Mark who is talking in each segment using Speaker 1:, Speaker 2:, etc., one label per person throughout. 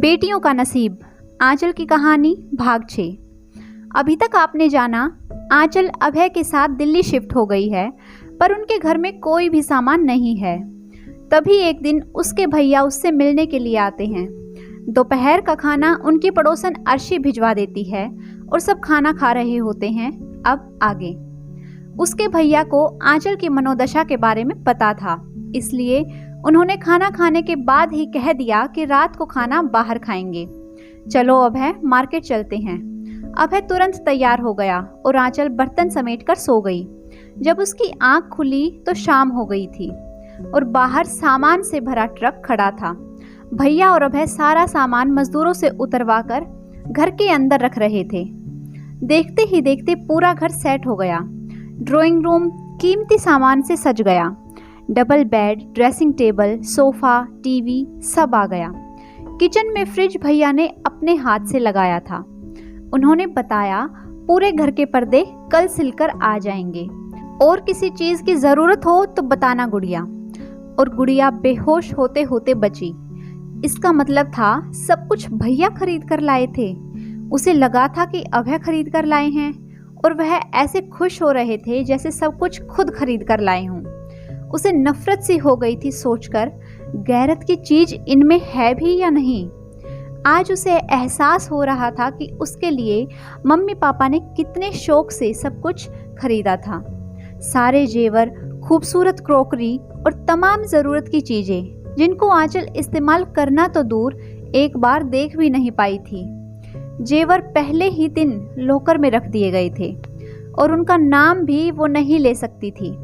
Speaker 1: बेटियों का नसीब, आंचल की कहानी भाग 6। अभी तक आपने जाना आंचल अभय के साथ दिल्ली शिफ्ट हो गई है, पर उनके घर में कोई भी सामान नहीं है। तभी एक दिन उसके भैया उससे मिलने के लिए आते हैं। दोपहर का खाना उनकी पड़ोसन अर्शी भिजवा देती है और सब खाना खा रहे होते हैं। अब आगे उसके भैया को आंचल की मनोदशा के बारे में पता था, इसलिए उन्होंने खाना खाने के बाद ही कह दिया कि रात को खाना बाहर खाएंगे। चलो अभय, मार्केट चलते हैं। अभय तुरंत तैयार हो गया और आंचल बर्तन समेटकर सो गई। जब उसकी आंख खुली तो शाम हो गई थी और बाहर सामान से भरा ट्रक खड़ा था। भैया और अभय सारा सामान मजदूरों से उतरवाकर घर के अंदर रख रहे थे। देखते ही देखते पूरा घर सेट हो गया। ड्राइंग रूम कीमती सामान से सज गया। Double bed, dressing table, sofa, TV सब आ गया। किचन में फ्रिज भैया ने अपने हाथ से लगाया था। उन्होंने बताया पूरे घर के पर्दे कल सिलकर आ जाएंगे और किसी चीज की जरूरत हो तो बताना गुड़िया। और गुड़िया बेहोश होते होते बची। इसका मतलब था सब कुछ भैया खरीद कर लाए थे। उसे लगा था कि अभय खरीद कर लाए हैं और वह ऐसे खुश हो रहे थे जैसे सब कुछ खुद खरीद कर लाए हों। उसे नफरत सी हो गई थी सोचकर, गैरत की चीज इनमें है भी या नहीं। आज उसे एहसास हो रहा था कि उसके लिए मम्मी पापा ने कितने शौक से सब कुछ खरीदा था। सारे जेवर, खूबसूरत क्रॉकरी और तमाम ज़रूरत की चीज़ें जिनको आंचल इस्तेमाल करना तो दूर एक बार देख भी नहीं पाई थी। जेवर पहले ही दिन लॉकर में रख दिए गए थे और उनका नाम भी वो नहीं ले सकती थी।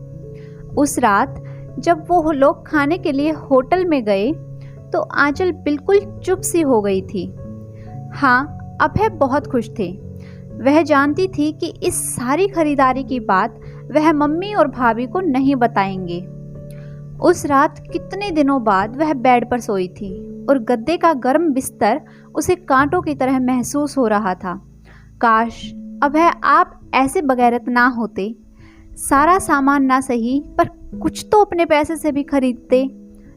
Speaker 1: उस रात जब वो लोग खाने के लिए होटल में गए तो आंचल बिल्कुल चुप सी हो गई थी। हाँ, अभय बहुत खुश थे। वह जानती थी कि इस सारी खरीदारी की बात वह मम्मी और भाभी को नहीं बताएंगे। उस रात कितने दिनों बाद वह बेड पर सोई थी और गद्दे का गर्म बिस्तर उसे कांटों की तरह महसूस हो रहा था। काश अभय आप ऐसे बगैरत ना होते। सारा सामान ना सही पर कुछ तो अपने पैसे से भी खरीदते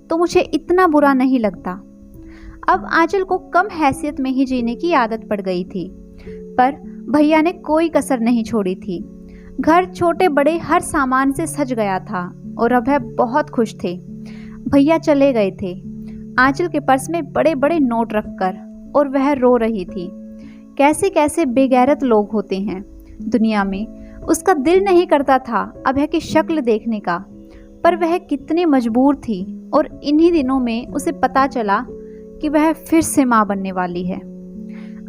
Speaker 1: तो मुझे इतना बुरा नहीं लगता। अब आंचल को कम हैसियत में ही जीने की आदत पड़ गई थी, पर भैया ने कोई कसर नहीं छोड़ी थी। घर छोटे बड़े हर सामान से सज गया था और अभय बहुत खुश थे। भैया चले गए थे आंचल के पर्स में बड़े बड़े नोट रखकर, और वह रो रही थी। कैसे कैसे बेगैरत लोग होते हैं दुनिया में। उसका दिल नहीं करता था अभय की शक्ल देखने का, पर वह कितनी मजबूर थी। और इन्हीं दिनों में उसे पता चला कि वह फिर से माँ बनने वाली है।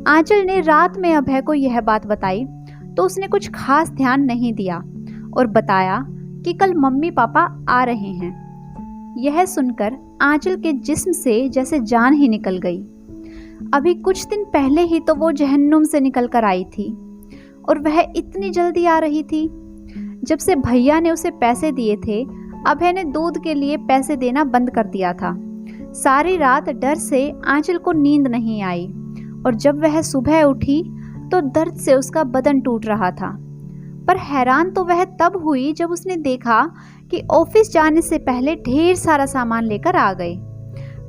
Speaker 1: आंचल ने रात में अभय को यह बात बताई तो उसने कुछ खास ध्यान नहीं दिया और बताया कि कल मम्मी पापा आ रहे हैं। यह सुनकर आंचल के जिस्म से जैसे जान ही निकल गई। अभी कुछ दिन पहले ही तो वो जहन्नुम से निकल कर आई थी और वह इतनी जल्दी आ रही थी। जब से भैया ने उसे पैसे दिए थे, अभय ने दूध के लिए पैसे देना बंद कर दिया था। सारी रात डर से आंचल को नींद नहीं आई और जब वह सुबह उठी तो दर्द से उसका बदन टूट रहा था। पर हैरान तो वह तब हुई जब उसने देखा कि ऑफिस जाने से पहले ढेर सारा सामान लेकर आ गए।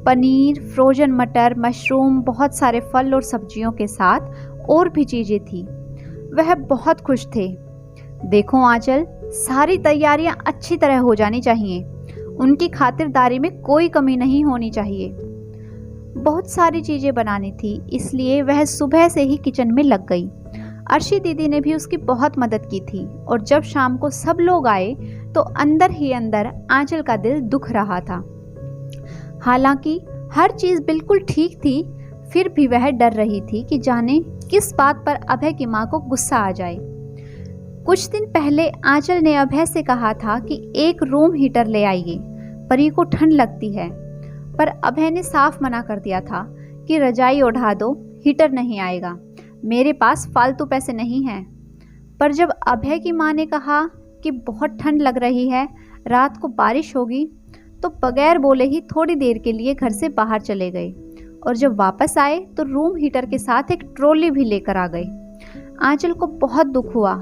Speaker 1: पनीर, फ्रोजन मटर, मशरूम, बहुत सारे फल और सब्जियों के साथ और भी चीजें थी। वह बहुत खुश थे। देखो आंचल, सारी तैयारियां अच्छी तरह हो जानी चाहिए। उनकी खातिरदारी में कोई कमी नहीं होनी चाहिए। बहुत सारी चीजें बनानी थी, इसलिए वह सुबह से ही किचन में लग गई। अर्शी दीदी ने भी उसकी बहुत मदद की थी और जब शाम को सब लोग आए तो अंदर ही अंदर आंचल का दिल दुख रहा था। हालांकि हर चीज बिल्कुल ठीक थी, फिर भी वह डर रही थी कि जाने किस बात पर अभय की माँ को गुस्सा आ जाए। कुछ दिन पहले आंचल ने अभय से कहा था कि एक रूम हीटर ले आइए, परी को ठंड लगती है। पर अभय ने साफ मना कर दिया था कि रजाई ओढ़ा दो, हीटर नहीं आएगा, मेरे पास फालतू पैसे नहीं हैं। पर जब अभय की माँ ने कहा कि बहुत ठंड लग रही है, रात को बारिश होगी, तो बगैर बोले ही थोड़ी देर के लिए घर से बाहर चले गए और जब वापस आए तो रूम हीटर के साथ एक ट्रॉली भी लेकर आ गए। आंचल को बहुत दुख हुआ।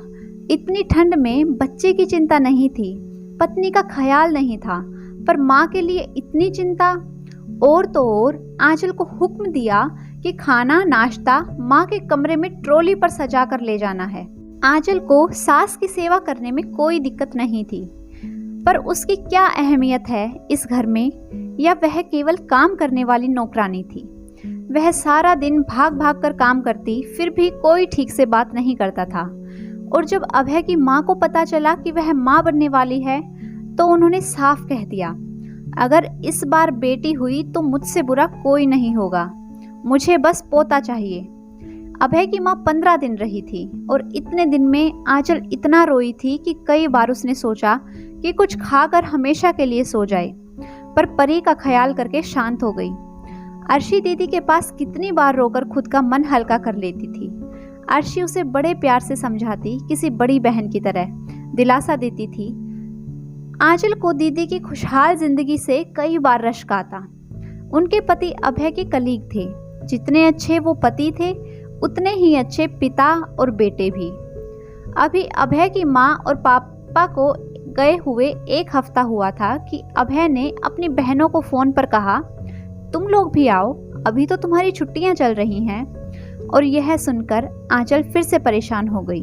Speaker 1: इतनी ठंड में बच्चे की चिंता नहीं थी, पत्नी का ख्याल नहीं था, पर माँ के लिए इतनी चिंता। और तो और आंचल को हुक्म दिया कि खाना नाश्ता माँ के कमरे में ट्रॉली पर सजा कर ले जाना है। आंचल को सास की सेवा करने में कोई दिक्कत नहीं थी, पर उसकी क्या अहमियत है इस घर में, या वह केवल काम करने वाली नौकरानी थी। वह सारा दिन भाग भाग कर काम करती, फिर भी कोई ठीक से बात नहीं करता था। और जब अभय की माँ को पता चला कि वह माँ बनने वाली है, तो उन्होंने साफ कह दिया, अगर इस बार बेटी हुई तो मुझसे बुरा कोई नहीं होगा, मुझे बस पोता चाहिए। अभय की माँ 15 दिन रही थी और इतने दिन में आंचल इतना रोई थी कि कई बार उसने सोचा कि कुछ खाकर हमेशा के लिए सो जाए, पर परी का ख्याल करके शांत हो गई। अर्शी दीदी के पास कितनी बार रोकर खुद का मन हल्का कर लेती थी। अर्शी उसे बड़े प्यार से समझाती, किसी बड़ी बहन की तरह दिलासा देती थी। आंचल को दीदी की खुशहाल जिंदगी से कई बार रश्क आता। उनके पति अभय के कलीग थे। जितने अच्छे वो पति थे, उतने ही अच्छे पिता और बेटे भी। अभी अभय की माँ और पापा को गए हुए 1 हफ्ता हुआ था कि अभय ने अपनी बहनों को फ़ोन पर कहा, तुम लोग भी आओ, अभी तो तुम्हारी छुट्टियां चल रही हैं। और यह सुनकर आंचल फिर से परेशान हो गई।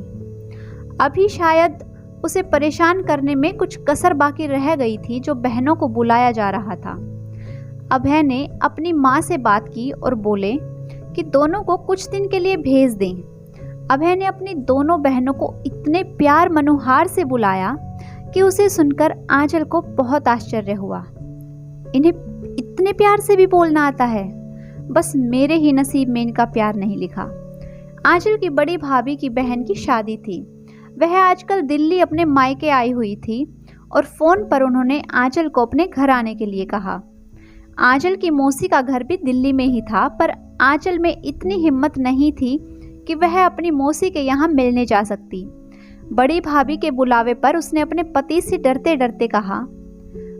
Speaker 1: अभी शायद उसे परेशान करने में कुछ कसर बाकी रह गई थी जो बहनों को बुलाया जा रहा था। अभय ने अपनी माँ से बात की और बोले कि दोनों को कुछ दिन के लिए भेज दें। अभय ने अपनी दोनों बहनों को इतने प्यार मनोहार से बुलाया कि उसे सुनकर आंचल को बहुत आश्चर्य हुआ। इन्हें इतने प्यार से भी बोलना आता है, बस मेरे ही नसीब में इनका प्यार नहीं लिखा। आंचल की बड़ी भाभी की बहन की शादी थी। वह आजकल दिल्ली अपने मायके आई हुई थी और फ़ोन पर उन्होंने आंचल को अपने घर आने के लिए कहा। आंचल की मौसी का घर भी दिल्ली में ही था, पर आंचल में इतनी हिम्मत नहीं थी कि वह अपनी मौसी के यहाँ मिलने जा सकती। बड़ी भाभी के बुलावे पर उसने अपने पति से डरते डरते कहा,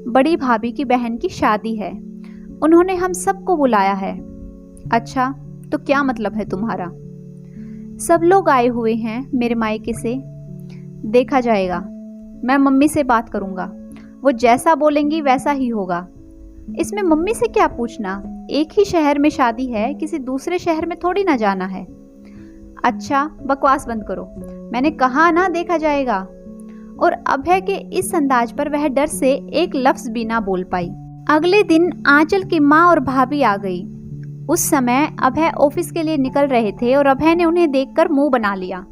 Speaker 1: बड़ी भाभी की बहन की शादी है, उन्होंने हम सबको बुलाया है। अच्छा, तो क्या मतलब है तुम्हारा? सब लोग आए हुए हैं मेरे मायके से, देखा जाएगा। मैं मम्मी से बात करूंगा, वो जैसा बोलेंगी वैसा ही होगा। इसमें मम्मी से क्या पूछना, एक ही शहर में शादी है, किसी दूसरे शहर में थोड़ी ना जाना है। अच्छा, बकवास बंद करो, मैंने कहा ना देखा जाएगा। और अभय के इस अंदाज पर वह डर से एक लफ्ज भी ना बोल पाई। अगले दिन आंचल की माँ और भाभी आ गई। उस समय अभय ऑफिस के लिए निकल रहे थे और अभय ने उन्हें देखकर मुंह बना लिया।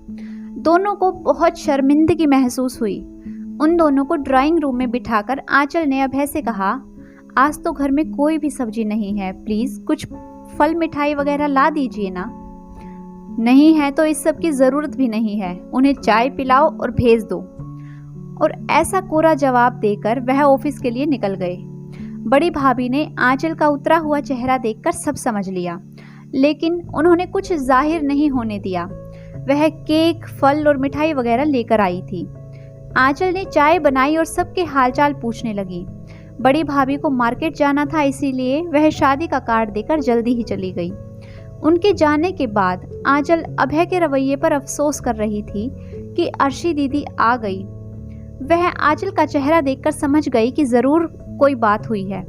Speaker 1: दोनों को बहुत शर्मिंदगी महसूस हुई। उन दोनों को ड्राइंग रूम में बिठाकर आंचल ने अभय से कहा, आज तो घर में कोई भी सब्जी नहीं है, प्लीज कुछ फल मिठाई वगैरह ला दीजिए ना। नहीं है तो इस सब की जरूरत भी नहीं है, उन्हें चाय पिलाओ और भेज दो। और ऐसा कोरा जवाब देकर वह ऑफिस के लिए निकल गए। बड़ी भाभी ने आंचल का उतरा हुआ चेहरा देखकर सब समझ लिया, लेकिन उन्होंने कुछ जाहिर नहीं होने दिया। वह केक, फल और मिठाई वगैरह लेकर आई थी। आंचल ने चाय बनाई और सबके हालचाल पूछने लगी। बड़ी भाभी को मार्केट जाना था, इसीलिए वह शादी का कार्ड देकर जल्दी ही चली गई। उनके जाने के बाद आंचल अभय के रवैये पर अफसोस कर रही थी कि अर्शी दीदी आ गई। वह आंचल का चेहरा देखकर समझ गई कि जरूर कोई बात हुई है,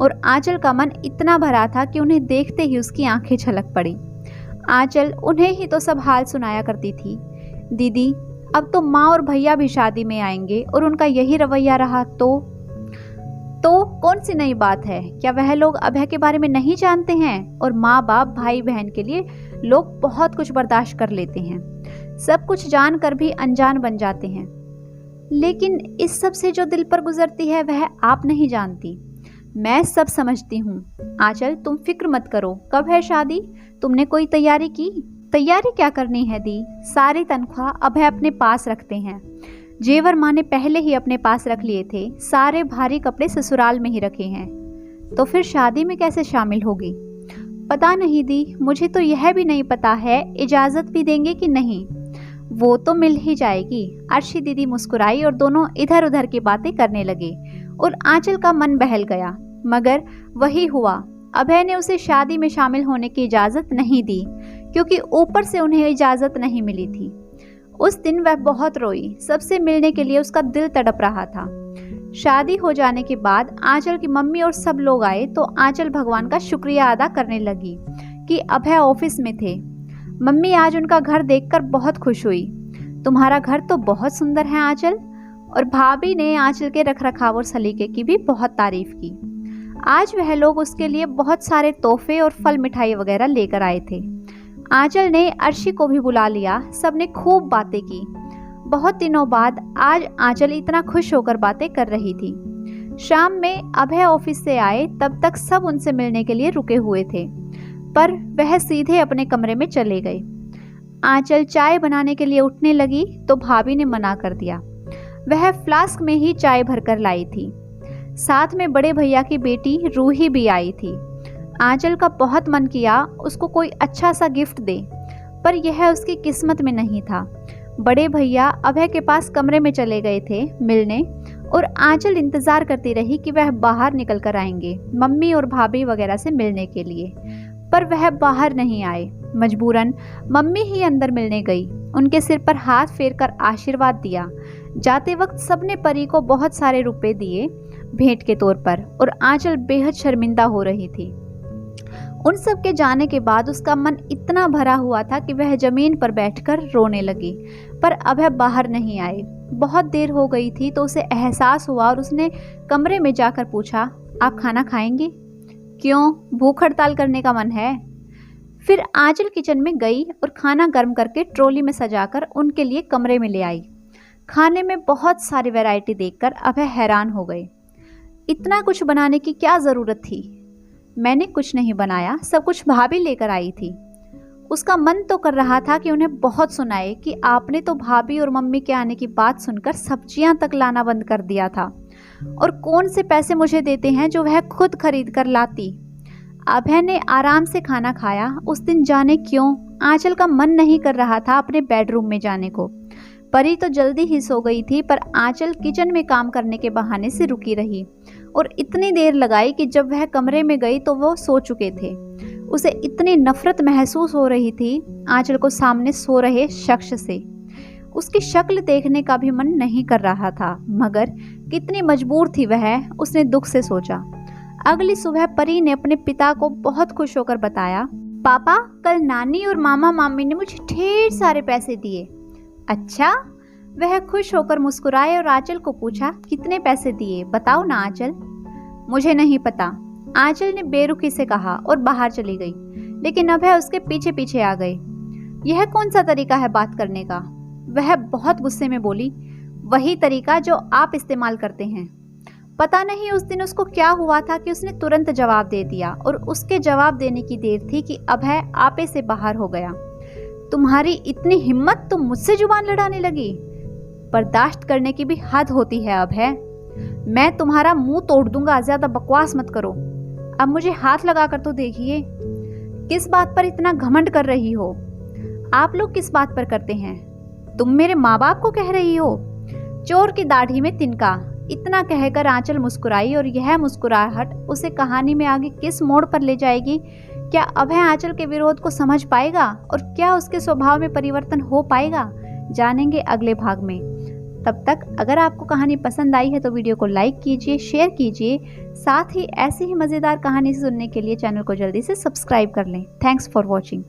Speaker 1: और आंचल का मन इतना भरा था कि उन्हें देखते ही उसकी आंखें छलक पड़ी। आंचल उन्हें ही तो सब हाल सुनाया करती थी। दीदी, अब तो माँ और भैया भी शादी में आएंगे और उनका यही रवैया रहा तो कौन सी नई बात है? क्या वह लोग अभय के बारे में नहीं जानते हैं? और माँ बाप, भाई बहन के लिए लोग बहुत कुछ बर्दाश्त कर लेते हैं, सब कुछ जानकर भी अनजान बन जाते हैं। लेकिन इस सब से जो दिल पर गुजरती है वह आप नहीं जानती। मैं सब समझती हूँ। आंचल, तुम फिक्र मत करो। कब है शादी? तुमने कोई तैयारी की? तैयारी क्या करनी है दी, सारी तनख्वाह अभय अपने पास रखते हैं। जेवर माँ ने पहले ही अपने पास रख लिए थे, सारे भारी कपड़े ससुराल में ही रखे हैं। तो फिर शादी में कैसे शामिल होगी? पता नहीं दी, मुझे तो यह भी नहीं पता है इजाज़त भी देंगे कि नहीं। वो तो मिल ही जाएगी। अर्शी दीदी मुस्कुराई और दोनों इधर उधर की बातें करने लगे और आंचल का मन बहल गया। मगर वही हुआ, अभय ने उसे शादी में शामिल होने की इजाज़त नहीं दी, क्योंकि ऊपर से उन्हें इजाज़त नहीं मिली थी। उस दिन वह बहुत रोई। सबसे मिलने के लिए उसका दिल तड़प रहा था। शादी हो जाने के बाद आंचल की मम्मी और सब लोग आए तो आंचल भगवान का शुक्रिया अदा करने लगी कि अभय ऑफिस में थे। मम्मी आज उनका घर देखकर बहुत खुश हुई। तुम्हारा घर तो बहुत सुंदर है आंचल। और भाभी ने आंचल के रखरखाव और सलीके की भी बहुत तारीफ की। आज वह लोग उसके लिए बहुत सारे तोहफे और फल मिठाई वगैरह लेकर आए थे। आंचल ने अर्शी को भी बुला लिया। सबने खूब बातें की। बहुत दिनों बाद आज आंचल इतना खुश होकर बातें कर रही थी। शाम में अभय ऑफिस से आए तब तक सब उनसे मिलने के लिए रुके हुए थे, पर वह सीधे अपने कमरे में चले गए। आंचल चाय बनाने के लिए उठने लगी तो भाभी ने मना कर दिया। वह फ्लास्क में ही चाय भरकर लाई थी। साथ में बड़े भैया की बेटी रूही भी आई थी। आंचल का बहुत मन किया उसको कोई अच्छा सा गिफ्ट दे, पर यह उसकी किस्मत में नहीं था। बड़े भैया अभय के पास कमरे में चले गए थे मिलने, और आंचल इंतज़ार करती रही कि वह बाहर निकल कर आएंगे मम्मी और भाभी वगैरह से मिलने के लिए, पर वह बाहर नहीं आए। मजबूरन मम्मी ही अंदर मिलने गई। उनके सिर पर हाथ फेरकर आशीर्वाद दिया। जाते वक्त सबने परी को बहुत सारे रुपए दिए भेंट के तौर पर, और आंचल बेहद शर्मिंदा हो रही थी। उन सब के जाने के बाद उसका मन इतना भरा हुआ था कि वह जमीन पर बैठकर रोने लगी, पर अभय बाहर नहीं आए। बहुत देर हो गई थी तो उसे एहसास हुआ और उसने कमरे में जाकर पूछा, आप खाना खाएंगी? क्यों, भूख हड़ताल करने का मन है? फिर आंचल किचन में गई और खाना गर्म करके ट्रॉली में सजाकर उनके लिए कमरे में ले आई। खाने में बहुत सारी वैरायटी देखकर अभय हैरान हो गए। इतना कुछ बनाने की क्या ज़रूरत थी? मैंने कुछ नहीं बनाया, सब कुछ भाभी लेकर आई थी। उसका मन तो कर रहा था कि उन्हें बहुत सुनाए कि आपने तो भाभी और मम्मी के आने की बात सुनकर सब्जियां तक लाना बंद कर दिया था, और कौन से पैसे मुझे देते हैं जो वह खुद खरीद कर लाती। अभय ने आराम से खाना खाया। उस दिन जाने क्यों आंचल का मन नहीं कर रहा था अपने बेडरूम में जाने को। परी तो जल्दी ही सो गई थी, पर आंचल किचन में काम करने के बहाने से रुकी रही और इतनी देर लगाई कि जब वह कमरे में गई तो वो सो चुके थे। उसे इतनी नफरत महसूस हो रही थी आंचल को सामने सो रहे शख्स से। उसकी शक्ल देखने का भी मन नहीं कर रहा था, मगर कितनी मजबूर थी वह, उसने दुख से सोचा। अगली सुबह परी ने अपने पिता को बहुत खुश होकर बताया, पापा कल नानी और मामा मामी ने मुझे ढेर सारे पैसे दिए। अच्छा? वह खुश होकर मुस्कुराए और आंचल को पूछा, कितने पैसे दिए, बताओ ना आंचल। मुझे नहीं पता, आंचल ने बेरुखी से कहा और बाहर चली गई। लेकिन अभय उसके पीछे पीछे आ गए। यह कौन सा तरीका है बात करने का? वह बहुत गुस्से में बोली, वही तरीका जो आप इस्तेमाल करते हैं। पता नहीं उस दिन उसको क्या हुआ था कि उसने तुरंत जवाब दे दिया, और उसके जवाब देने की देर थी कि अभय आपे से बाहर हो गया। तुम्हारी इतनी हिम्मत, तुम मुझसे जुबान लड़ाने लगी? बर्दाश्त करने की भी हद होती है अभय। मैं तुम्हारा मुंह तोड़ दूंगा, ज्यादा बकवास मत करो। अब मुझे हाथ लगाकर तो देखिए। किस बात पर इतना घमंड कर रही हो? आप लोग किस बात पर करते हैं? तुम मेरे माँ बाप को कह रही हो? चोर की दाढ़ी में तिनका। इतना कहकर आंचल मुस्कुराई, और यह मुस्कुराहट उसे कहानी में आगे किस मोड़ पर ले जाएगी? क्या अभय आंचल के विरोध को समझ पाएगा, और क्या उसके स्वभाव में परिवर्तन हो पाएगा? जानेंगे अगले भाग में। तब तक अगर आपको कहानी पसंद आई है तो वीडियो को लाइक कीजिए, शेयर कीजिए। साथ ही ऐसी ही मज़ेदार कहानी सुनने के लिए चैनल को जल्दी से सब्सक्राइब कर लें। Thanks for watching.